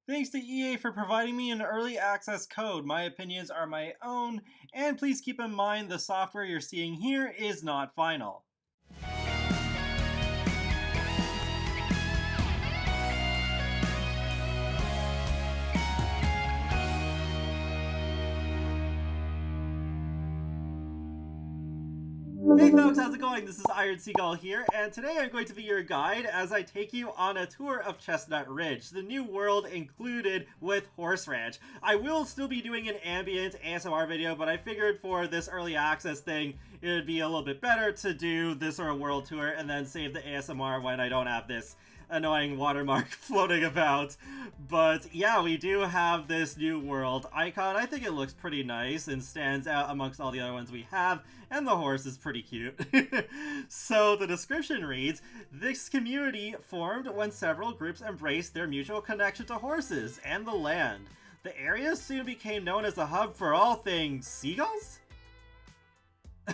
Thanks to EA for providing me an early access code. My opinions are my own, and please keep in mind the software you're seeing here is not final. Hey folks, how's it going? This is Iron Seagull here, and today I'm going to be your guide as I take you on a tour of Chestnut Ridge, the new world included with Horse Ranch. I will still be doing an ambient ASMR video, but I figured for this early access thing, it would be a little bit better to do this or a world tour and then save the ASMR when I don't have this annoying watermark floating about. But yeah, we do have this new world icon. I think it looks pretty nice and stands out amongst all the other ones we have, and the horse is pretty cute. So the description reads, this community formed when several groups embraced their mutual connection to horses and the land. The area soon became known as a hub for all things seagulls?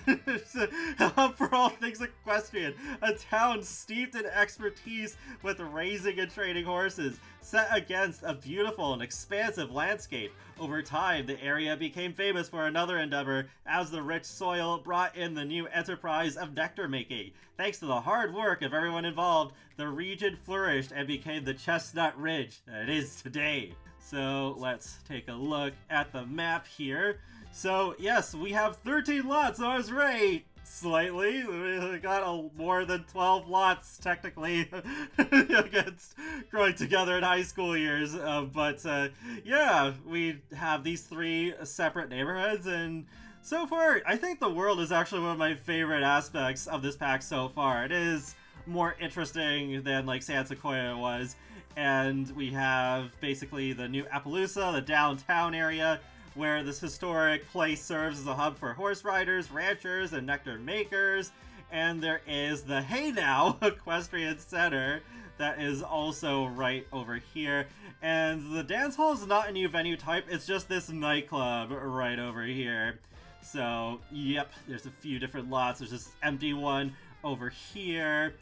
A hub for all things equestrian, a town steeped in expertise with raising and training horses, set against a beautiful and expansive landscape. Over time, the area became famous for another endeavor, as the rich soil brought in the new enterprise of nectar making. Thanks to the hard work of everyone involved, the region flourished and became the Chestnut Ridge that it is today. So let's take a look at the map here. So yes, we have 13 lots, so I was right, slightly. We got more than 12 lots, technically, against growing together in high school years. Yeah, we have these three separate neighborhoods, and so far, I think the world is actually one of my favorite aspects of this pack so far. It is more interesting than, like, San Sequoia was, and we have basically the new Appaloosa, the downtown area, where this historic place serves as a hub for horse riders, ranchers, and nectar makers. And there is the Hey Now Equestrian Center that is also right over here. And the dance hall is not a new venue type, it's just this nightclub right over here. So, yep, there's a few different lots. There's this empty one over here.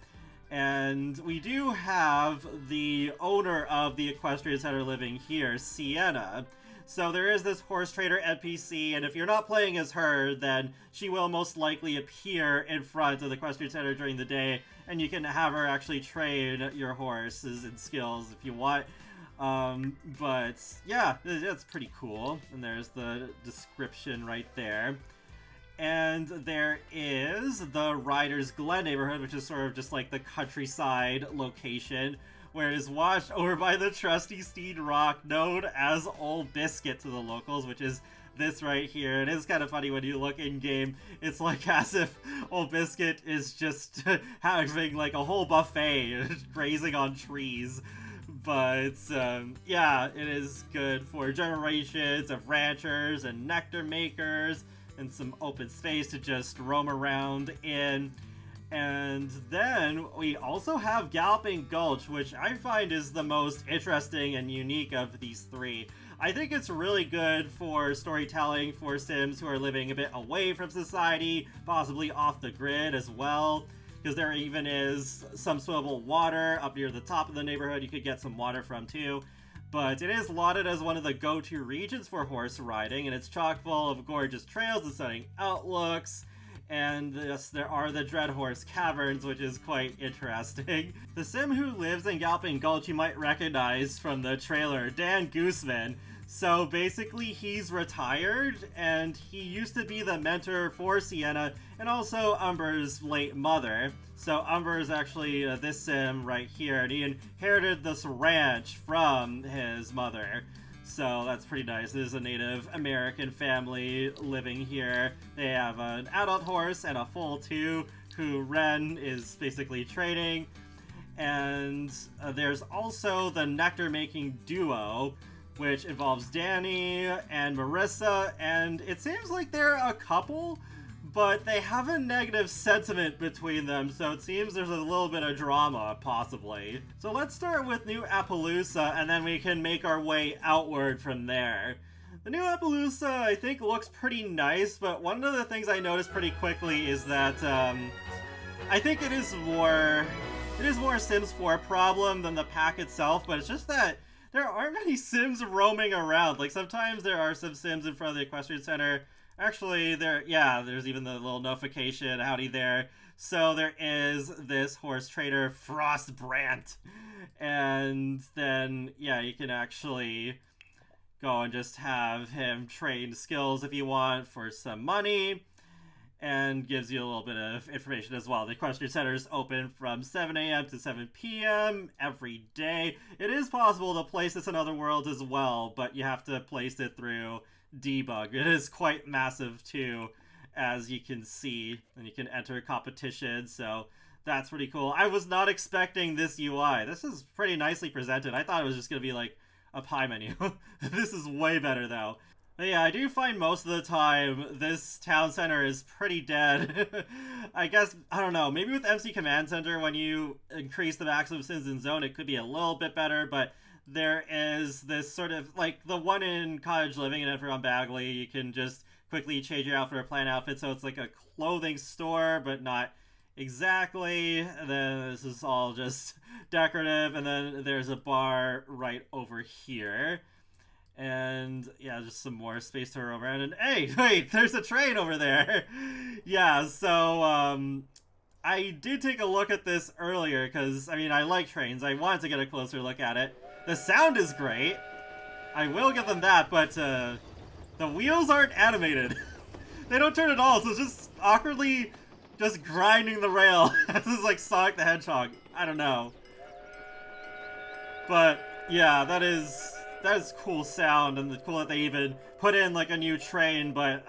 And we do have the owner of the Equestrian Center living here, Sienna. So there is this horse trader NPC, and if you're not playing as her, then she will most likely appear in front of the Equestrian Center during the day, and you can have her actually train your horses and skills if you want. But yeah, that's pretty cool. And there's the description right there. And there is the Riders Glen neighborhood, which is sort of just like the countryside location, where it is washed over by the trusty steed rock known as Old Biscuit to the locals, which is this right here. It is kind of funny when you look in-game. It's like as if Old Biscuit is just having like a whole buffet, grazing on trees. But yeah, it is good for generations of ranchers and nectar makers, and some open space to just roam around in. And then we also have Galloping Gulch, which I find is the most interesting and unique of these three. I think it's really good for storytelling for Sims who are living a bit away from society, possibly off the grid as well, because there even is some swimmable water up near the top of the neighborhood you could get some water from too. But it is lauded as one of the go-to regions for horse riding, and it's chock full of gorgeous trails and stunning outlooks. And yes, there are the Dread Horse Caverns, which is quite interesting. The Sim who lives in Galloping Gulch you might recognize from the trailer, Dan Gooseman. So basically he's retired, and he used to be the mentor for Sienna, and also Umber's late mother. So Umber is actually this Sim right here, and he inherited this ranch from his mother. So that's pretty nice. This is a Native American family living here. They have an adult horse and a foal too, who Ren is basically training. And there's also the nectar making duo, which involves Danny and Marissa, and it seems like they're a couple, but they have a negative sentiment between them, so it seems there's a little bit of drama, possibly. So let's start with New Appaloosa, and then we can make our way outward from there. The New Appaloosa, I think, looks pretty nice, but one of the things I noticed pretty quickly is that, I think it is more Sims 4 problem than the pack itself, but it's just that there aren't many Sims roaming around. Like, sometimes there are some Sims in front of the Equestrian Center. Actually, there's even the little notification, howdy there. So there is this horse trader, Frostbrant. And then, yeah, you can actually go and just have him train skills if you want for some money. And gives you a little bit of information as well. The Equestrian Center is open from 7 a.m. to 7 p.m. every day. It is possible to place this in other worlds as well, but you have to place it through debug. It is quite massive too, as you can see, and you can enter competition, so that's pretty cool. I was not expecting this UI. This is pretty nicely presented. I thought it was just going to be like a pie menu. This is way better though. But yeah, I do find most of the time this town center is pretty dead. I guess, I don't know, maybe with MC Command Center, when you increase the maximum Sims in zone, it could be a little bit better, but there is this sort of, like, the one in Cottage Living in Edinburgh on Bagley, you can just quickly change your outfit or plan outfit, so it's like a clothing store, but not exactly. And then this is all just decorative, and then there's a bar right over here. And yeah, just some more space to roam around. And hey, wait, there's a train over there. Yeah, so I did take a look at this earlier because, I mean, I like trains. I wanted to get a closer look at it. The sound is great. I will give them that, but the wheels aren't animated. They don't turn at all, so it's just awkwardly just grinding the rail. This is like Sonic the Hedgehog. I don't know. But yeah, that is cool sound, and it's cool that they even put in like a new train, but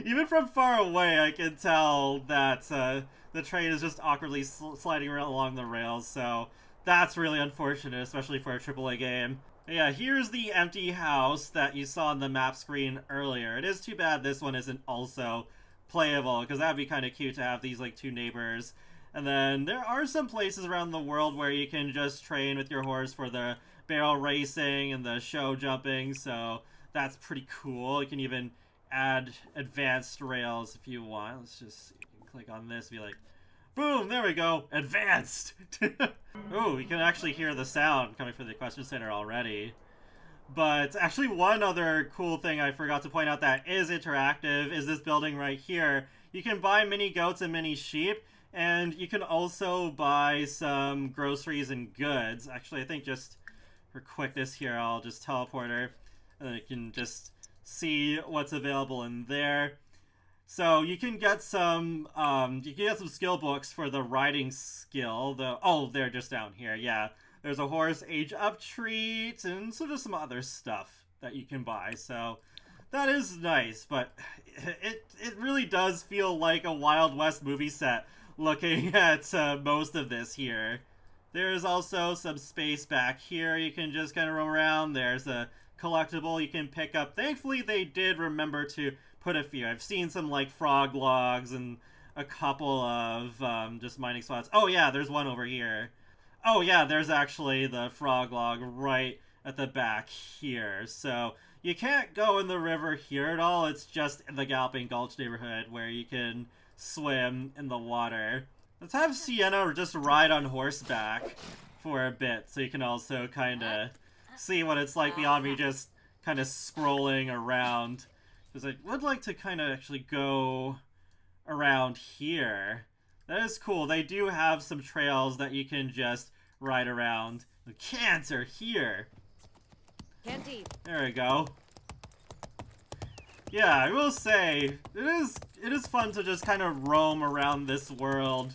even from far away I can tell that the train is just awkwardly sliding around along the rails, so that's really unfortunate, especially for a AAA game. But yeah, here's the empty house that you saw on the map screen earlier. It is too bad this one isn't also playable, because that would be kind of cute to have these like two neighbors. And then there are some places around the world where you can just train with your horse for the barrel racing and the show jumping, so that's pretty cool. You can even add advanced rails if you want. Let's just click on this and be like, boom, there we go, advanced! Ooh, you can actually hear the sound coming from the Equestrian Center already. But actually one other cool thing I forgot to point out that is interactive is this building right here. You can buy mini goats and mini sheep, and you can also buy some groceries and goods. Actually, I think just for quickness here, I'll just teleport her, and then you can just see what's available in there. So you can get some, skill books for the riding skill. They're just down here. Yeah, there's a horse age up treat, and so just some other stuff that you can buy. So that is nice, but it really does feel like a Wild West movie set looking at most of this here. There's also some space back here you can just kind of roam around. There's a collectible you can pick up. Thankfully, they did remember to put a few. I've seen some, like, frog logs and a couple of just mining spots. Oh, yeah, there's one over here. Oh, yeah, there's actually the frog log right at the back here. So you can't go in the river here at all. It's just in the Galloping Gulch neighborhood where you can swim in the water. Let's have Sienna just ride on horseback for a bit, so you can also kind of see what it's like beyond me just kind of scrolling around. Because I would like to kind of actually go around here. That is cool. They do have some trails that you can just ride around. The cans are here. Canteen. There we go. Yeah, I will say, it is fun to just kind of roam around this world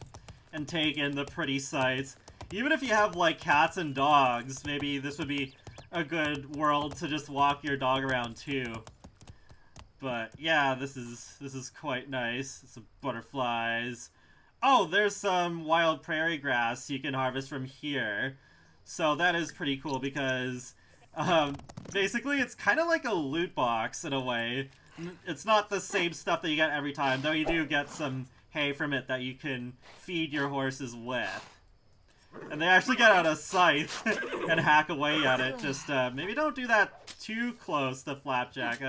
and take in the pretty sights. Even if you have, like, cats and dogs, maybe this would be a good world to just walk your dog around, too. But, yeah, this is quite nice. Some butterflies. Oh, there's some wild prairie grass you can harvest from here. So that is pretty cool because, basically, it's kind of like a loot box in a way. It's not the same stuff that you get every time, though you do get some hay from it that you can feed your horses with. And they actually get out a scythe and hack away at it. Just, maybe don't do that too close to Flapjack.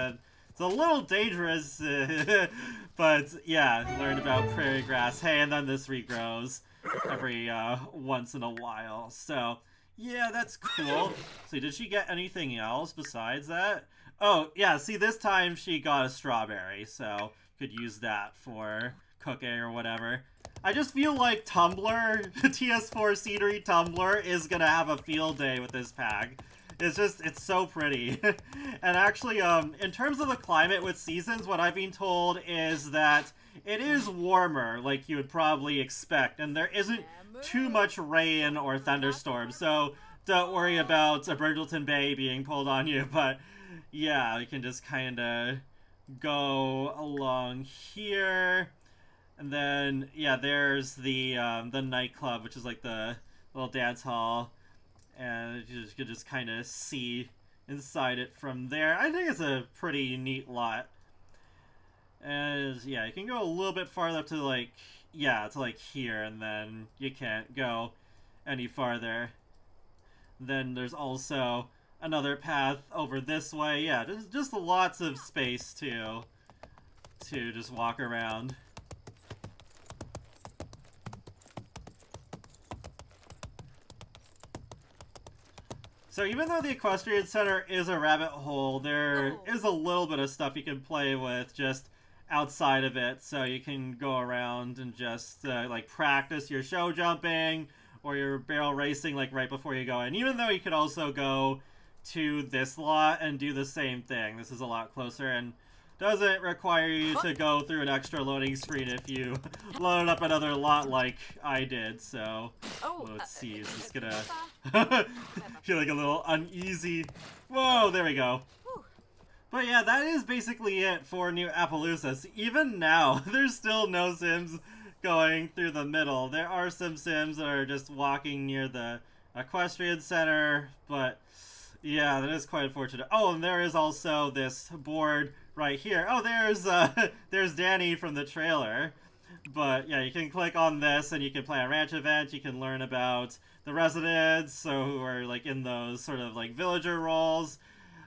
It's a little dangerous, but yeah, learned about prairie grass hay, and then this regrows every once in a while. So Yeah, that's cool. So did she get anything else besides that? Oh, yeah, see, this time she got a strawberry, so could use that for cooking or whatever. I just feel like Tumblr, TS4 Scenery Tumblr, is gonna have a field day with this pack. It's so pretty. And actually, in terms of the climate with seasons, what I've been told is that it is warmer, like you would probably expect, and there isn't too much rain or thunderstorms, so don't worry about a Bridleton Bay being pulled on you, but yeah, you can just kind of go along here, and then, yeah, there's the nightclub, which is like the little dance hall, and you could just kind of see inside it from there. I think it's a pretty neat lot. And yeah, you can go a little bit farther up to like, yeah, to like here, and then you can't go any farther. Then there's also another path over this way. Yeah, just lots of space to just walk around. So even though the Equestrian Center is a rabbit hole, there is a little bit of stuff you can play with just outside of it. So you can go around and just like practice your show jumping or your barrel racing like right before you go in. Even though you could also go to this lot and do the same thing. This is a lot closer and doesn't require you to go through an extra loading screen if you load up another lot like I did. So let's see, it's just gonna feel like a little uneasy. Whoa, there we go. But yeah, that is basically it for New Appaloosa. So even now, there's still no Sims going through the middle. There are some Sims that are just walking near the Equestrian Center, but yeah, that is quite unfortunate. Oh, and there is also this board right here. Oh, there's Danny from the trailer. But yeah, you can click on this and you can play a ranch event. You can learn about the residents, so who are like in those sort of like villager roles.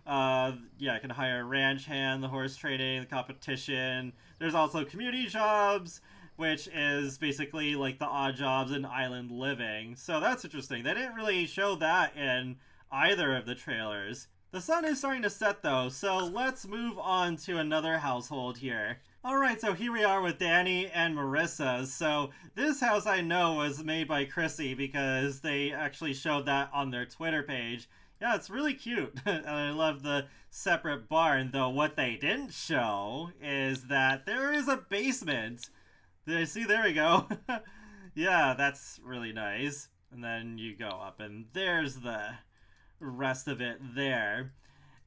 Yeah, I can hire a ranch hand, the horse trading, the competition. There's also community jobs, which is basically like the odd jobs in island living. So that's interesting. They didn't really show that in either of the trailers. The sun is starting to set though, so let's move on to another household here. Alright, so here we are with Danny and Marissa. So this house I know was made by Chrissy because they actually showed that on their Twitter page. Yeah, it's really cute. And I love the separate barn, though what they didn't show is that there is a basement. See, there we go. Yeah, that's really nice. And then you go up and there's the rest of it there.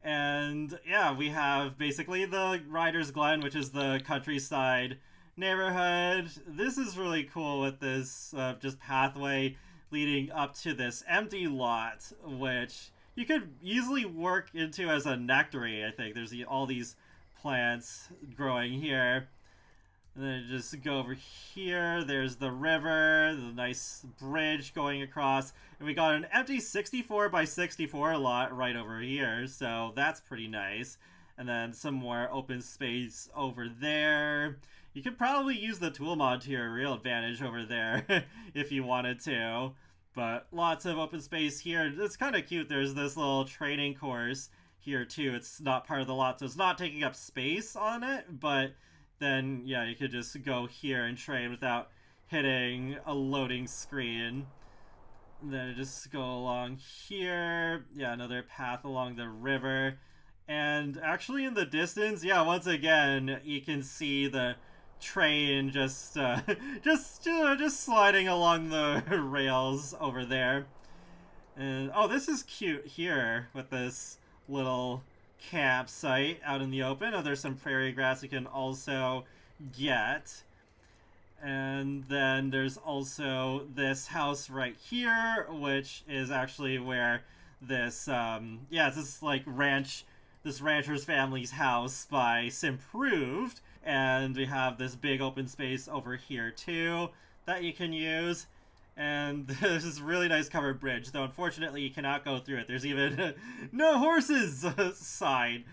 And yeah, we have basically the Riders Glen, which is the countryside neighborhood. This is really cool with this just pathway leading up to this empty lot, which you could easily work into as a nectary. I think there's all these plants growing here. And then just go over here. There's the river, the nice bridge going across. And we got an empty 64 by 64 lot right over here. So that's pretty nice. And then some more open space over there. You could probably use the tool mod to your real advantage over there if you wanted to. But lots of open space here. It's kind of cute. There's this little training course here too. It's not part of the lot, so it's not taking up space on it. But then, yeah, you could just go here and train without hitting a loading screen. And then just go along here. Yeah, another path along the river. And actually in the distance, yeah, once again, you can see the train just sliding along the rails over there. And oh, this is cute here with this little campsite out in the open. Oh, there's some prairie grass you can also get. And then there's also this house right here, which is actually where this yeah, it's this like this rancher's family's house by Simproved. And we have this big open space over here too that you can use. And this is a really nice covered bridge, though unfortunately you cannot go through it. There's even no horses sign.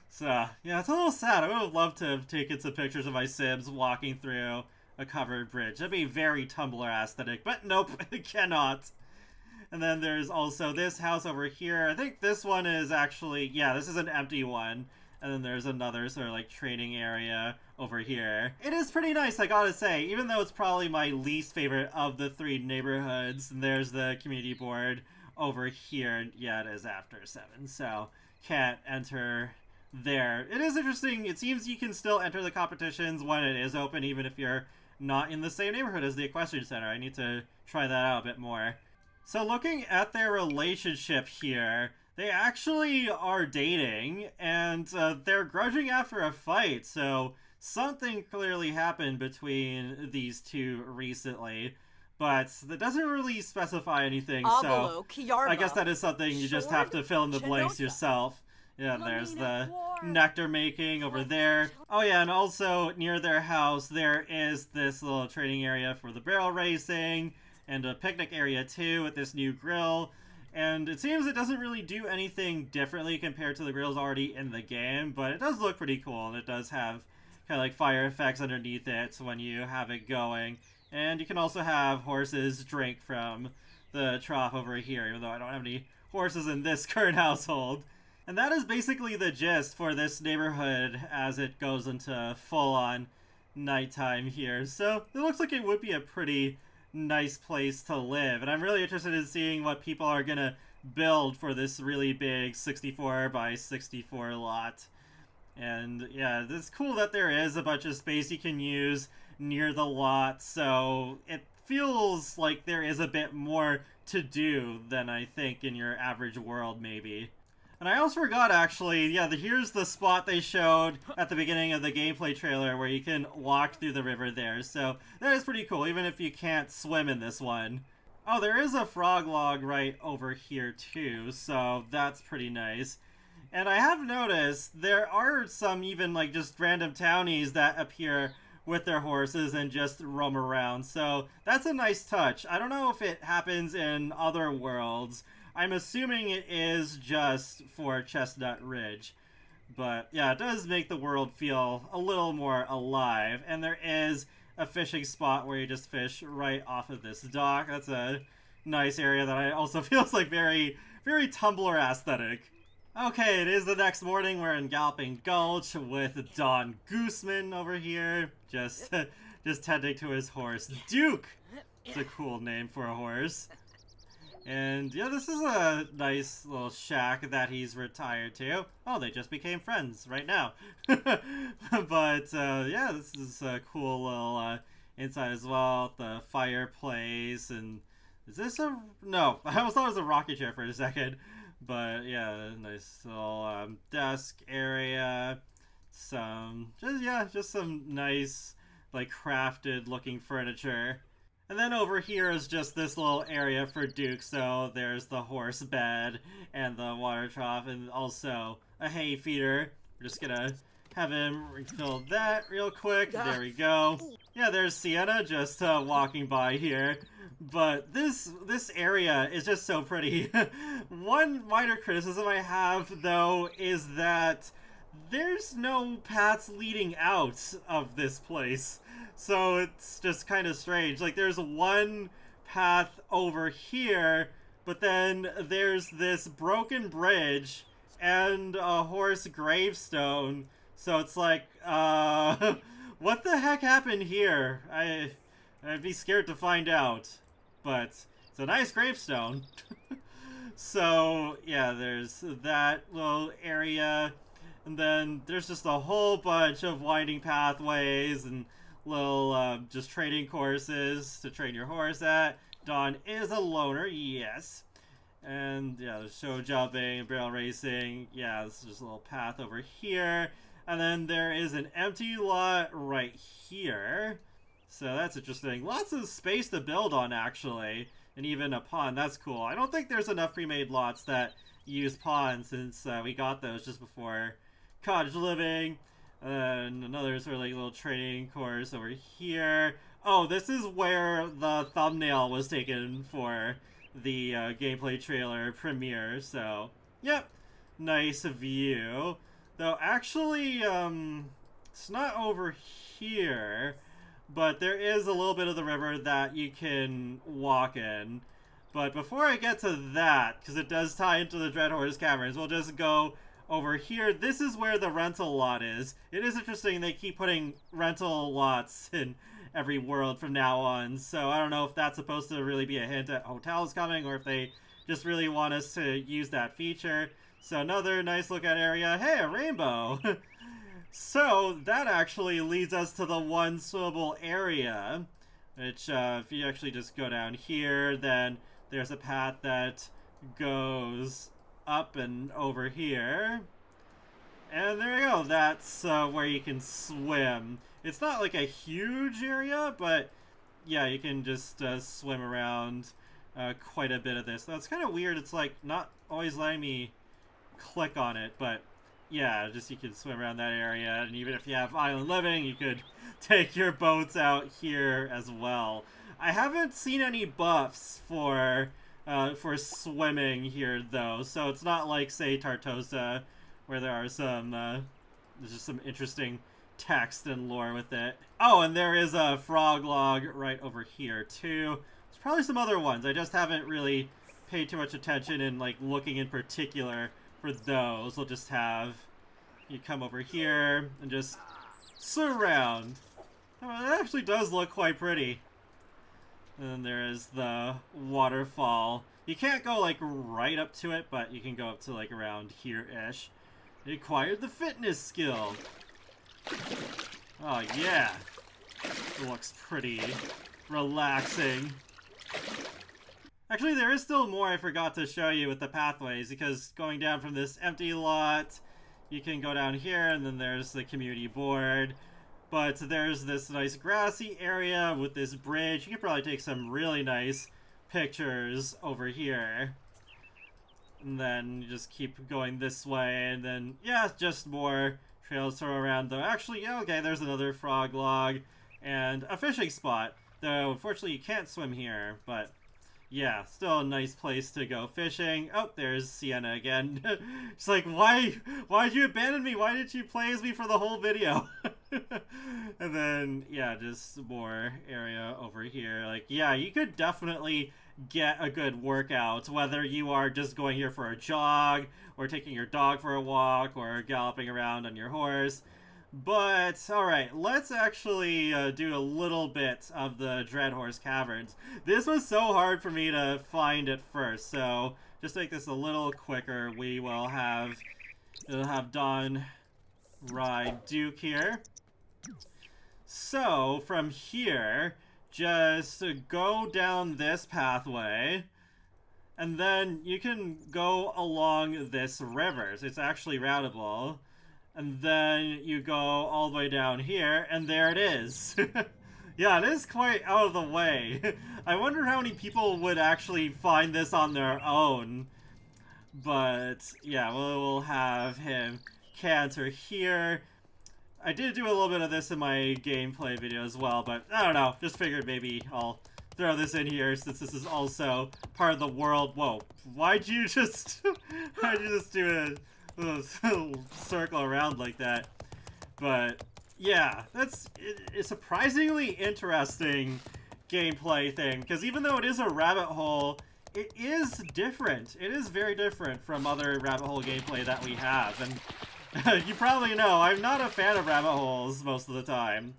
So yeah, it's a little sad. I would have loved to have taken some pictures of my Sims walking through a covered bridge. That'd be very Tumblr aesthetic, but nope, it cannot. And then there's also this house over here. I think this one is actually, yeah, this is an empty one. And then there's another sort of like training area over here. It is pretty nice, I gotta say, even though it's probably my least favorite of the 3 neighborhoods. And there's the community board over here. Yeah, it is after 7, so can't enter there. It is interesting. It seems you can still enter the competitions when it is open, even if you're not in the same neighborhood as the Equestrian Center. I need to try that out a bit more. So looking at their relationship here, they actually are dating, and they're grudging after a fight, so something clearly happened between these two recently, but that doesn't really specify anything, so I guess that is something you just have to fill in the blanks yourself. Yeah, there's the nectar making over there. Oh yeah, and also near their house there is this little training area for the barrel racing, and a picnic area too with this new grill. And it seems it doesn't really do anything differently compared to the grills already in the game, but it does look pretty cool, and it does have kind of like fire effects underneath it when you have it going. And you can also have horses drink from the trough over here, even though I don't have any horses in this current household. And that is basically the gist for this neighborhood as it goes into full-on nighttime here. So it looks like it would be a pretty nice place to live, and I'm really interested in seeing what people are gonna build for this really big 64 by 64 lot. And yeah, it's cool that there is a bunch of space you can use near the lot, so it feels like there is a bit more to do than I think in your average world maybe. And I almost forgot, actually, yeah, here's the spot they showed at the beginning of the gameplay trailer where you can walk through the river there. So that is pretty cool, even if you can't swim in this one. Oh, there is a frog log right over here, too, so that's pretty nice. And I have noticed there are some even, like, just random townies that appear with their horses and just roam around. So that's a nice touch. I don't know if it happens in other worlds. I'm assuming it is just for Chestnut Ridge. But yeah, it does make the world feel a little more alive. And there is a fishing spot where you just fish right off of this dock. That's a nice area that I also feels like very, very Tumblr aesthetic. Okay, it is the next morning. We're in Galloping Gulch with Don Gooseman over here. Just tending to his horse. Duke! It's a cool name for a horse. And yeah, this is a nice little shack that he's retired to. Oh, they just became friends right now. But yeah, this is a cool little inside as well. The fireplace, and is this a... No, I almost thought it was a rocket chair for a second. But yeah, nice little desk area. Just some nice, like, crafted looking furniture. And then over here is just this little area for Duke, so there's the horse bed and the water trough and also a hay feeder. We're just gonna have him refill that real quick. There we go. Yeah, there's Sienna just walking by here. But this area is just so pretty. One minor criticism I have, though, is that there's no paths leading out of this place. So it's just kind of strange. Like, there's one path over here, but then there's this broken bridge and a horse gravestone. So it's like, what the heck happened here? I'd be scared to find out. But it's a nice gravestone. So, yeah, there's that little area. And then there's just a whole bunch of winding pathways and little just training courses to train your horse at. Dawn is a loner, yes. And yeah, there's show jumping, barrel racing. Yeah, this is just a little path over here. And then there is an empty lot right here. So that's interesting. Lots of space to build on, actually. And even a pond, that's cool. I don't think there's enough pre-made lots that use ponds since we got those just before cottage living. And another sort of like little training course over here. Oh, this is where the thumbnail was taken for the gameplay trailer premiere. So, yep, nice view. Though actually, it's not over here, but there is a little bit of the river that you can walk in. But before I get to that, because it does tie into the Dreadhorse Caverns, we'll just go over here. This is where the rental lot is. It is interesting they keep putting rental lots in every world from now on, so I don't know if that's supposed to really be a hint at hotels coming, or if they just really want us to use that feature. So another nice look at area. Hey, a rainbow! So that actually leads us to the one swimmable area, which if you actually just go down here, then there's a path that goes up and over here. And there you go, that's where you can swim. It's not like a huge area, but yeah, you can just swim around quite a bit of this. Now, it's kind of weird, it's like not always letting me click on it, but yeah, just you can swim around that area, and even if you have island living, you could take your boats out here as well. I haven't seen any buffs for swimming here though, so it's not like, say, Tartosa, where there are some there's just some interesting text and lore with it. Oh, and there is a frog log right over here too. There's probably some other ones. I just haven't really paid too much attention in like looking in particular for those. We'll just have you come over here and just swim around. Oh, it actually does look quite pretty. And then there is the waterfall. You can't go like right up to it, but you can go up to like around here-ish. You acquired the fitness skill. Oh yeah. It looks pretty relaxing. Actually, there is still more I forgot to show you with the pathways, because going down from this empty lot, you can go down here, and then there's the community board. But there's this nice grassy area with this bridge. You could probably take some really nice pictures over here. And then you just keep going this way, and then, yeah, just more trails to go around, though. Actually, yeah, okay, there's another frog log and a fishing spot. Though, unfortunately, you can't swim here, but yeah, still a nice place to go fishing. Oh, there's Sienna again. She's like, why'd you abandon me? Why didn't you play as me for the whole video? And then, yeah, just more area over here. Like, yeah, you could definitely get a good workout, whether you are just going here for a jog, or taking your dog for a walk, or galloping around on your horse. But, alright, let's actually do a little bit of the Dreadhorse Caverns. This was so hard for me to find at first, so just to make this a little quicker, we'll have Don ride Duke here. So, from here, just go down this pathway, and then you can go along this river. So it's actually routable. And then you go all the way down here, and there it is. Yeah, it is quite out of the way. I wonder how many people would actually find this on their own. But, yeah, we'll have him canter here. I did do a little bit of this in my gameplay video as well, but I don't know. Just figured maybe I'll throw this in here since this is also part of the world. Whoa, why'd you just do a circle around like that? But yeah, it's surprisingly interesting gameplay thing, because even though it is a rabbit hole, it is different. It is very different from other rabbit hole gameplay that we have, and you probably know I'm not a fan of rabbit holes most of the time.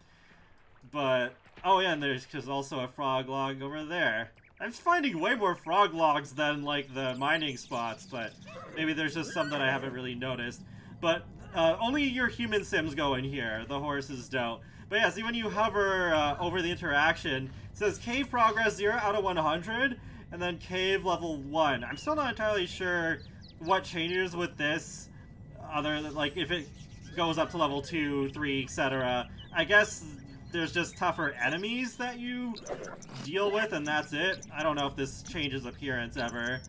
But oh yeah, and there's also a frog log over there. I'm finding way more frog logs than, like, the mining spots, but maybe there's just some that I haven't really noticed. But only your human sims go in here. The horses don't. But yeah, see, when you hover over the interaction, it says cave progress 0 out of 100, and then cave level 1. I'm still not entirely sure what changes with this, other than, like, if it goes up to level 2, 3, etc. I guess there's just tougher enemies that you deal with, and that's it. I don't know if this changes appearance ever.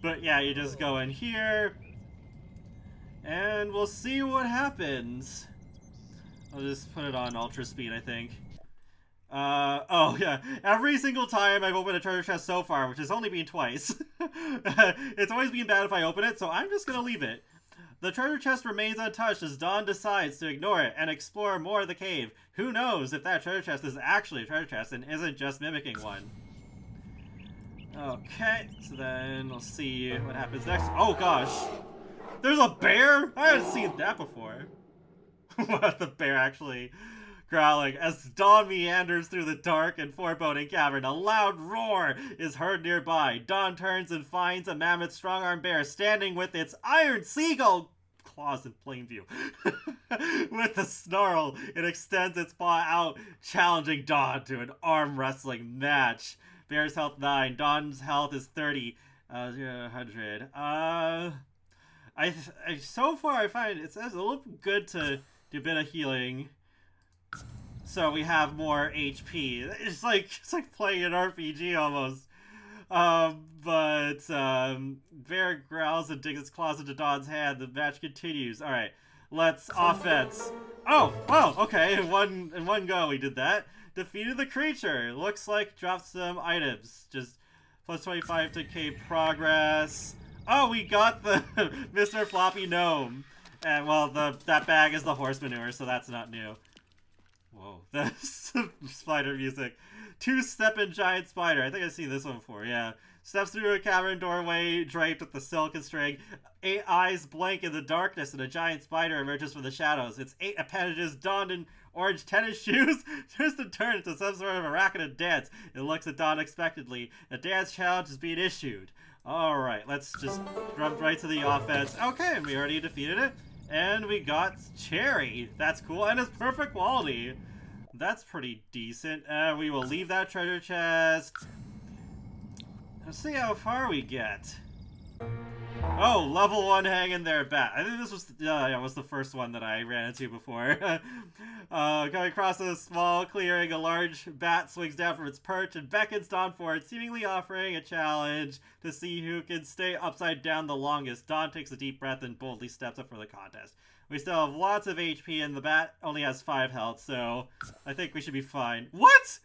But yeah, you just go in here, and we'll see what happens. I'll just put it on ultra speed, I think. Oh yeah, every single time I've opened a treasure chest so far, which has only been twice, it's always been bad if I open it, so I'm just gonna leave it. The treasure chest remains untouched as Dawn decides to ignore it and explore more of the cave. Who knows if that treasure chest is actually a treasure chest and isn't just mimicking one. Okay, so then we'll see what happens next. Oh gosh! There's a bear? I haven't seen that before. What, the bear actually growling. As Dawn meanders through the dark and foreboding cavern, a loud roar is heard nearby. Dawn turns and finds a mammoth strong-armed bear standing with its iron seagull claws in plain view. With a snarl, it extends its paw out, challenging Dawn to an arm wrestling match. Bear's health 9. Dawn's health is 30. 100. So far I find it's a little good to do a bit of healing, so we have more HP. It's like playing an RPG almost. Bear growls and digs its claws into Dawn's hand. The match continues. All right, let's offense. Oh, wow, okay. In one go we did that. Defeated the creature. Looks like dropped some items. Just plus 25 to K progress. Oh, we got the Mr. Floppy Gnome. And, well, that bag is the horse manure, so that's not new. Whoa, that's spider music. Two-stepping giant spider. I think I've seen this one before, yeah. Steps through a cavern doorway draped with the silken string. 8 eyes blink in the darkness, and a giant spider emerges from the shadows. Its 8 appendages donned in orange tennis shoes twist and turn into some sort of arachnid dance. It looks at Dawn expectantly. A dance challenge is being issued. Alright, let's just jump right to the offense. Okay, we already defeated it. And we got Cherry. That's cool, and it's perfect quality. That's pretty decent. We will leave that treasure chest. Let's see how far we get. Oh, level 1 hanging there, bat. I think this was the first one that I ran into before. Coming across a small clearing, a large bat swings down from its perch and beckons Dawn forward, seemingly offering a challenge to see who can stay upside down the longest. Dawn takes a deep breath and boldly steps up for the contest. We still have lots of HP, and the bat only has 5 health, so I think we should be fine. What?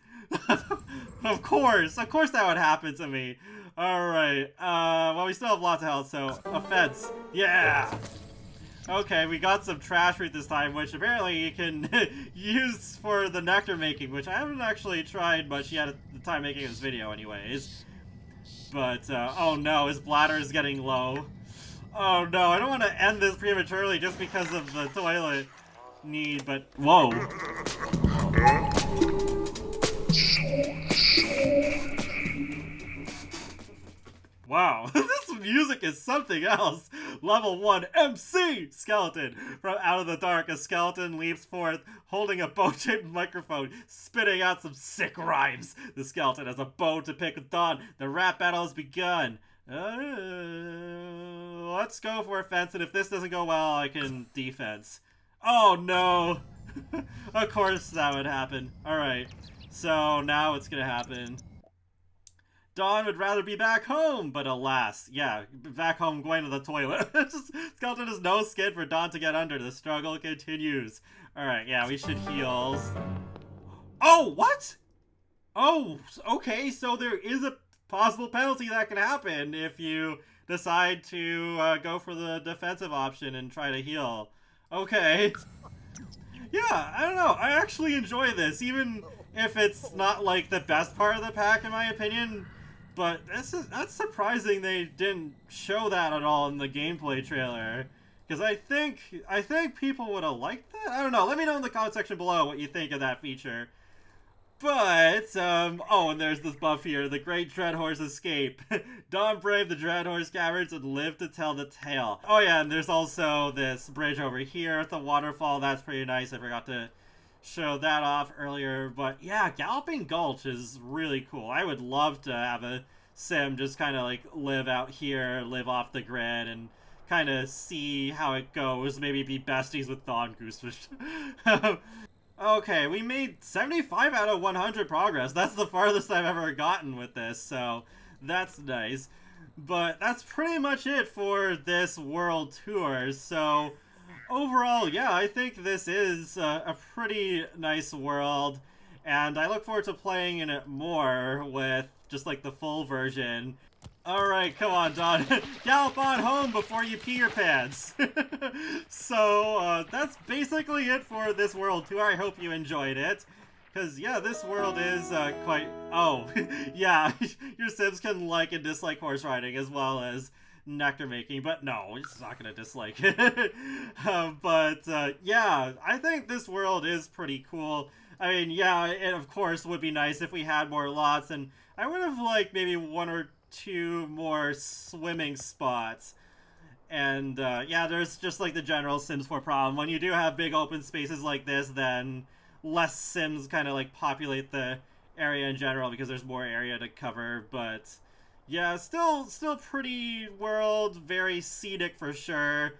Of course that would happen to me. Alright, well, we still have lots of health, so offense. Yeah! Okay, we got some trash root this time, which apparently you can use for the nectar making, which I haven't actually tried much yet at the time making this video anyways. But, oh no, his bladder is getting low. Oh no, I don't want to end this prematurely just because of the toilet need, but whoa. Wow, this music is something else. Level 1 MC Skeleton. From out of the dark, a skeleton leaps forth, holding a bow-shaped microphone, spitting out some sick rhymes. The skeleton has a bone to pick with Dawn. The rap battle has begun. Let's go for offense, and if this doesn't go well, I can defense. Oh no! Of course that would happen. Alright, so now what's gonna happen? Dawn would rather be back home, but alas, yeah, back home going to the toilet. Skeleton has no skin for Dawn to get under. The struggle continues. Alright, yeah, we should heal. Oh, what? Oh, okay, so there is a possible penalty that can happen if you decide to go for the defensive option and try to heal. Okay. Yeah, I don't know. I actually enjoy this, even if it's not like the best part of the pack in my opinion. But that's surprising they didn't show that at all in the gameplay trailer. Because I think people would have liked that? I don't know. Let me know in the comment section below what you think of that feature. But, oh, and there's this buff here. The Great Dreadhorse Escape. Dawn braved the Dreadhorse Caverns and lived to tell the tale. Oh yeah, and there's also this bridge over here at the waterfall. That's pretty nice. I forgot to show that off earlier. But yeah, Galloping Gulch is really cool. I would love to have a sim just kind of like live out here, live off the grid, and kind of see how it goes. Maybe be besties with Dawn Goose. Okay, we made 75 out of 100 progress. That's the farthest I've ever gotten with this, so that's nice. But that's pretty much it for this world tour. So overall, yeah, I think this is a pretty nice world, and I look forward to playing in it more with just like the full version. Alright, come on, Dawn. Gallop on home before you pee your pants. So, that's basically it for this world tour. I hope you enjoyed it. Because, yeah, this world is quite... Oh, yeah, your Sims can like and dislike horse riding as well as nectar making, but no, it's not going to dislike it. Yeah, I think this world is pretty cool. I mean, yeah, it of course would be nice if we had more lots, and I would have liked maybe 1 or 2 more swimming spots. And, yeah, there's just like the general Sims 4 problem. When you do have big open spaces like this, then less Sims kind of like populate the area in general because there's more area to cover. But yeah, still pretty world, very scenic for sure.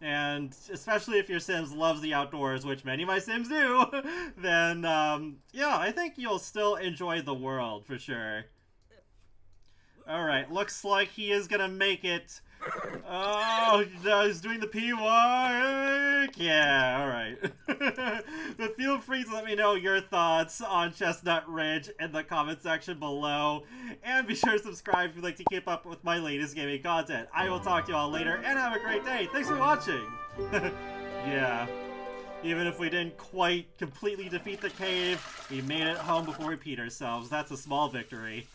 And especially if your Sims loves the outdoors, which many of my Sims do, then yeah, I think you'll still enjoy the world for sure. Alright, looks like he is gonna make it. Oh, he's doing the P-Walk! Yeah, alright. But feel free to let me know your thoughts on Chestnut Ridge in the comment section below. And be sure to subscribe if you'd like to keep up with my latest gaming content. I will talk to you all later, and have a great day. Thanks for watching! Yeah. Even if we didn't quite completely defeat the cave, we made it home before we peed ourselves. That's a small victory.